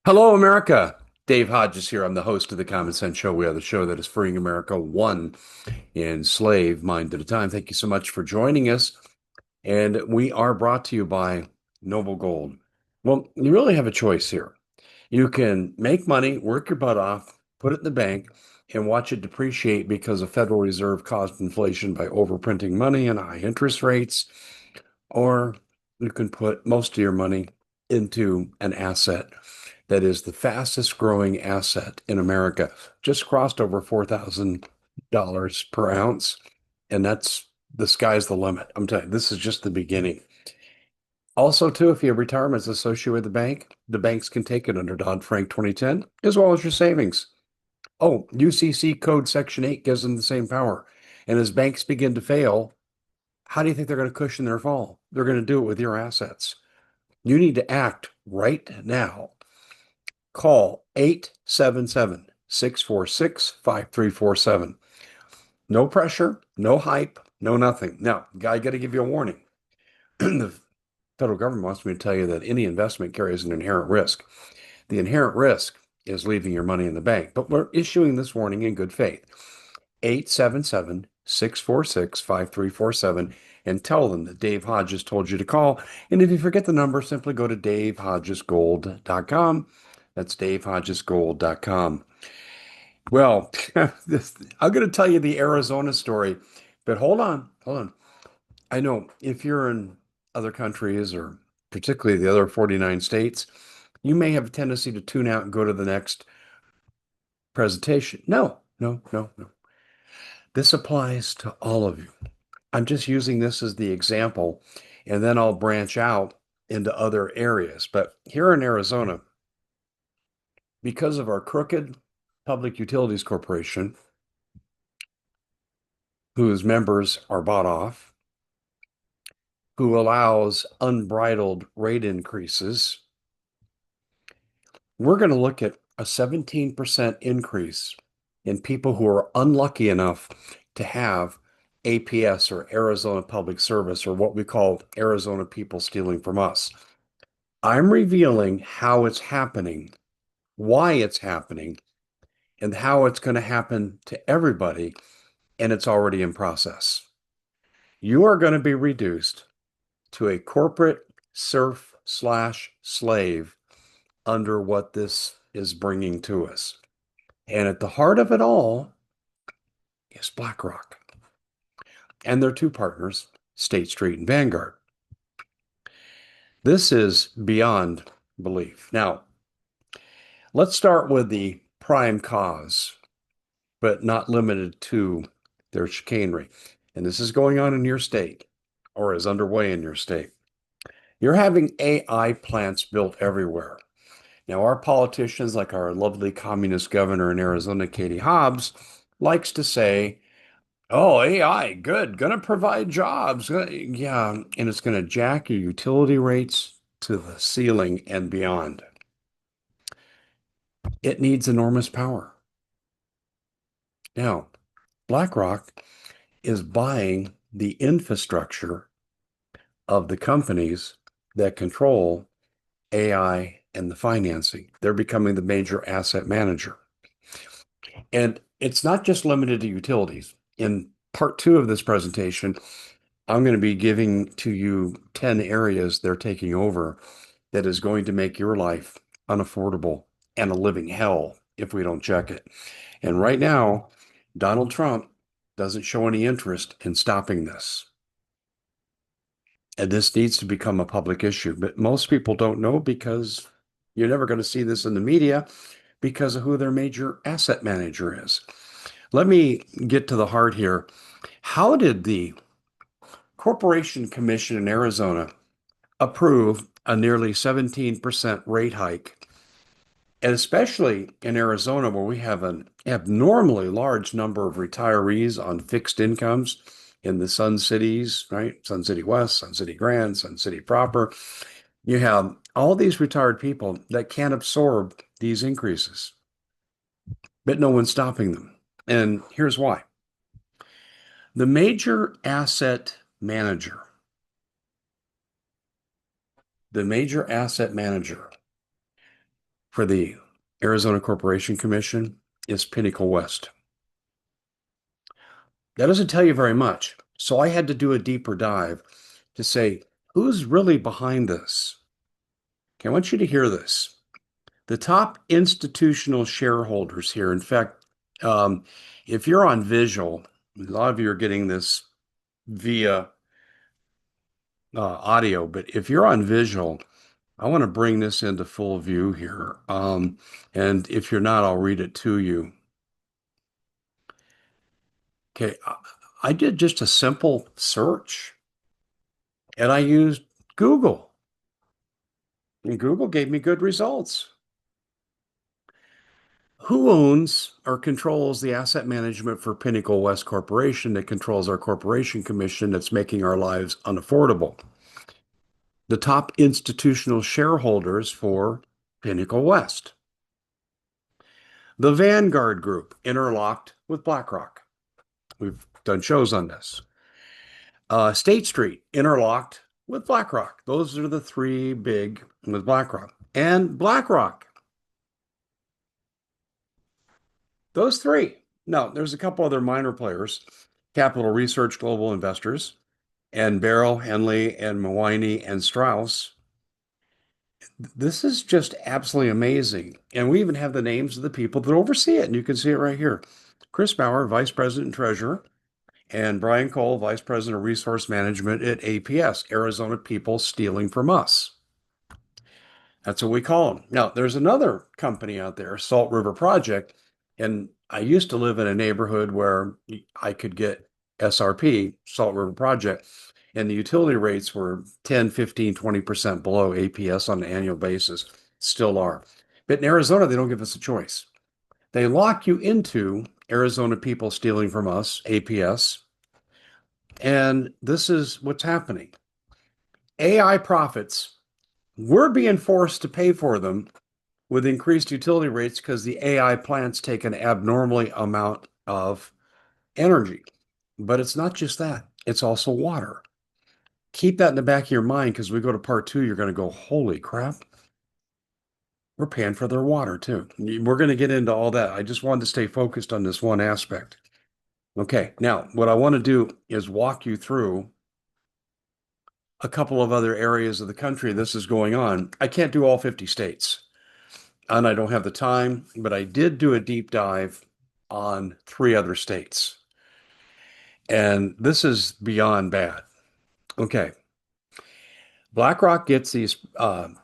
Hello, America. Dave Hodges here. I'm the host of the Common Sense Show. We are the show that is freeing America one enslaved mind at a time. Thank you so much for joining us. And we are brought to you by Noble Gold. Well, you really have a choice here. You can make money, work your butt off, put it in the bank, and watch it depreciate because the Federal Reserve caused inflation by overprinting money and high interest rates. Or you can put most of your money into an asset that is the fastest growing asset in America. Just crossed over $4,000 per ounce. And that's the sky's the limit. I'm telling you, this is just the beginning. Also, too, if your retirement is associated with the banks can take it under Dodd-Frank 2010, as well as your savings. Oh, UCC Code Section 8 gives them the same power. And as banks begin to fail, how do you think they're going to cushion their fall? They're going to do it with your assets. You need to act right now. Call 877-646-5347. No pressure, no hype, no nothing. Now, I got to give you a warning. The federal government wants me to tell you that any investment carries an inherent risk. The inherent risk is leaving your money in the bank, but we're issuing this warning in good faith. 877-646-5347 and tell them that Dave Hodges told you to call. And if you forget the number, simply go to davehodgesgold.com. That's davehodgesgold.com. Well, I'm going to tell you the Arizona story, but hold on. I know if you're in other countries or particularly the other 49 states, you may have a tendency to tune out and go to the next presentation. No. This applies to all of you. I'm just using this as the example, and then I'll branch out into other areas. But here in Arizona, because of our crooked Public Utilities Corporation, whose members are bought off, who allows unbridled rate increases, we're going to look at a 17% increase in people who are unlucky enough to have APS or Arizona Public Service, or what we call Arizona People Stealing from Us. I'm revealing how it's happening, why it's happening, and how it's going to happen to everybody, and it's already in process. You are going to be reduced to a corporate serf slash slave under what this is bringing to us. And at the heart of it all is BlackRock and their two partners, State Street and Vanguard. This is beyond belief. Now, let's start with the prime cause, but not limited to their chicanery. And this is going on in your state or is underway in your state. You're having AI plants built everywhere. Now, our politicians, like our lovely communist governor in Arizona, Katie Hobbs, likes to say, oh, AI, good, gonna provide jobs. Yeah, and it's gonna jack your utility rates to the ceiling and beyond. It needs enormous power. Now, BlackRock is buying the infrastructure of the companies that control AI and the financing. They're becoming the major asset manager. And it's not just limited to utilities. In part two of this presentation, I'm going to be giving to you 10 areas they're taking over that is going to make your life unaffordable and a living hell if we don't check it. And right now, Donald Trump doesn't show any interest in stopping this. And this needs to become a public issue. But most people don't know because you're never going to see this in the media because of who their major asset manager is. Let me get to the heart here. How did the Corporation Commission in Arizona approve a nearly 17% rate hike? And especially in Arizona, where we have an abnormally large number of retirees on fixed incomes in the Sun Cities, right? Sun City West, Sun City Grand, Sun City proper. You have all these retired people that can't absorb these increases, but no one's stopping them. And here's why. The major asset manager, the major asset manager for the Arizona Corporation Commission is Pinnacle West. That doesn't tell you very much. So I had to do a deeper dive to say, who's really behind this? Okay, I want you to hear this. The top institutional shareholders here, in fact, um, if you're on visual, a lot of you are getting this via audio, but if you're on visual, I want to bring this into full view here. And if you're not, I'll read it to you. Okay, I did just a simple search and I used Google, and Google gave me good results. Who owns or controls the asset management for Pinnacle West Corporation that controls our corporation commission that's making our lives unaffordable? The top institutional shareholders for Pinnacle West. The Vanguard Group, interlocked with BlackRock. We've done shows on this. State Street, interlocked with BlackRock. Those are the three big with BlackRock. And BlackRock. Those three. No, there's a couple other minor players. Capital Research Global Investors, and Barrow, Henley, and Mawini and Strauss. This is just absolutely amazing. And we even have the names of the people that oversee it. And you can see it right here. Chris Bauer, Vice President and Treasurer, and Brian Cole, Vice President of Resource Management at APS, Arizona People Stealing from Us. That's what we call them. Now, there's another company out there, Salt River Project, and I used to live in a neighborhood where I could get SRP, Salt River Project, and the utility rates were 10, 15, 20% below APS on an annual basis, still are. But in Arizona, they don't give us a choice. They lock you into Arizona People Stealing from Us, APS, and this is what's happening. AI profits, we're being forced to pay for them with increased utility rates because the AI plants take an abnormally amount of energy. But it's not just that, it's also water. Keep that in the back of your mind because we go to part two, you're going to go, holy crap, we're paying for their water too. We're going to get into all that. I just wanted to stay focused on this one aspect. Okay, now what I want to do is walk you through a couple of other areas of the country this is going on. I can't do all 50 states, and I don't have the time, but I did do a deep dive on 3 other states. And this is beyond bad. Okay. BlackRock gets these,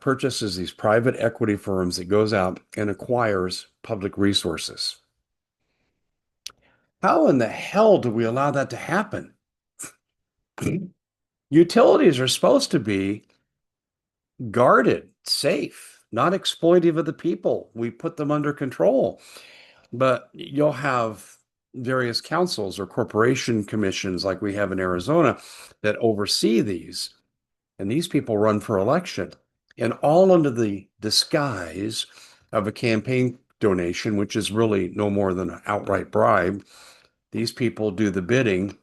purchases these private equity firms that goes out and acquires public resources. How in the hell do we allow that to happen? Utilities are supposed to be guarded, safe, not exploitive of the people. We put them under control. But you'll have various councils or corporation commissions like we have in Arizona that oversee these. And these people run for election, and all under the disguise of a campaign donation, which is really no more than an outright bribe. These people do the bidding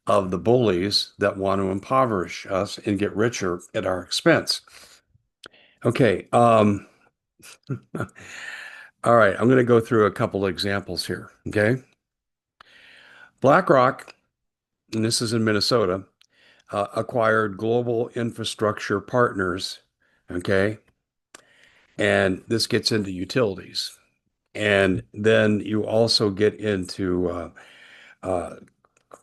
of the bullies that want to impoverish us and get richer at our expense. Okay. All right. I'm going to go through a couple of examples here. Okay. BlackRock, and this is in Minnesota, acquired Global Infrastructure Partners. Okay. And this gets into utilities. And then you also get into uh,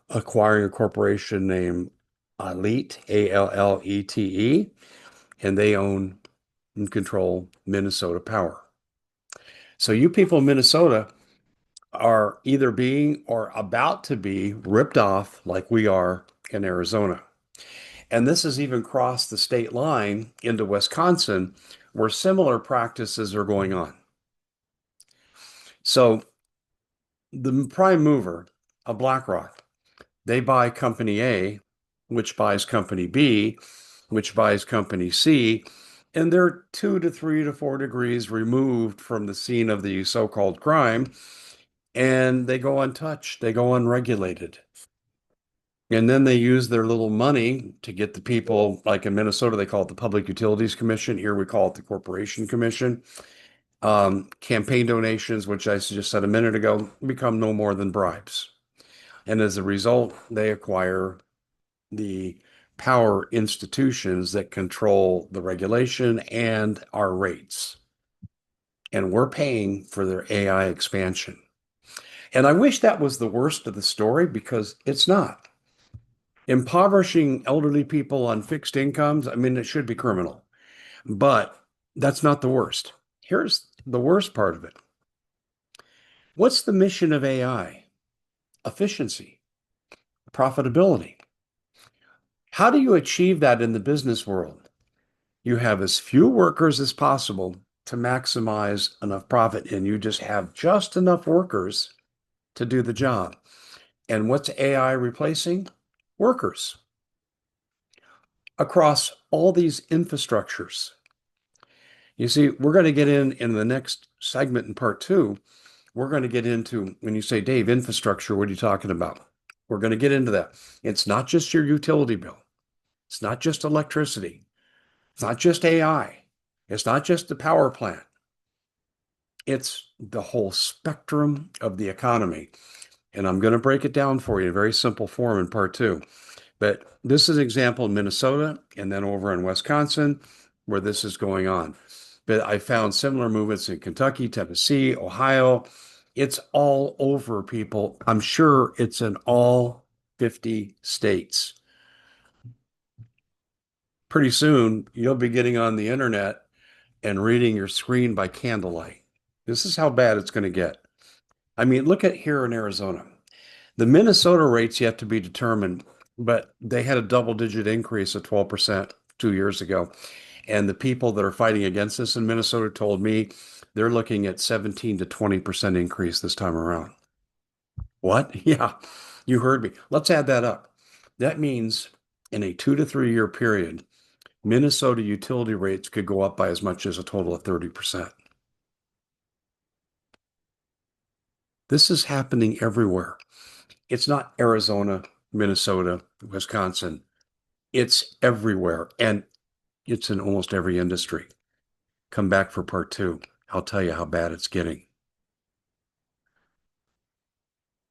acquiring a corporation named Allete, Allete, and they own and control Minnesota Power. So you people in Minnesota are either being or about to be ripped off like we are in Arizona. And this has even crossed the state line into Wisconsin, where similar practices are going on. So the prime mover of BlackRock, they buy company A, which buys company B, which buys company C, and they're 2 to 3 to 4 degrees removed from the scene of the so-called crime, and they go untouched, they go unregulated. And then they use their little money to get the people, like in Minnesota, they call it the Public Utilities Commission. Here we call it the Corporation Commission. Campaign donations, which I just said a minute ago, become no more than bribes. And as a result, they acquire the power institutions that control the regulation and our rates. And we're paying for their AI expansion. And I wish that was the worst of the story because it's not. Impoverishing elderly people on fixed incomes, I mean, it should be criminal, but that's not the worst. Here's the worst part of it. What's the mission of AI? Efficiency, profitability. How do you achieve that in the business world? You have as few workers as possible to maximize enough profit, and you just have just enough workers to do the job. And what's AI replacing? Workers across all these infrastructures. You see, we're going to get in the next segment in part two. We're going to get into, when you say, Dave, infrastructure, what are you talking about? We're going to get into that. It's not just your utility bill. It's not just electricity. It's not just AI. It's not just the power plant. It's the whole spectrum of the economy. And I'm going to break it down for you in a very simple form in part two. But this is an example in Minnesota and then over in Wisconsin where this is going on. But I found similar movements in Kentucky, Tennessee, Ohio. It's all over, people. I'm sure it's in all 50 states. Pretty soon, you'll be getting on the internet and reading your screen by candlelight. This is how bad it's going to get. I mean, look at here in Arizona. The Minnesota rate's yet to be determined, but they had a double-digit increase of 12% 2 years ago. And the people that are fighting against this in Minnesota told me they're looking at 17 to 20% increase this time around. What? Yeah, you heard me. Let's add that up. That means in a 2 to 3 year period, Minnesota utility rates could go up by as much as a total of 30%. This is happening everywhere. It's not Arizona, Minnesota, Wisconsin. It's everywhere. And it's in almost every industry. Come back for part two. I'll tell you how bad it's getting.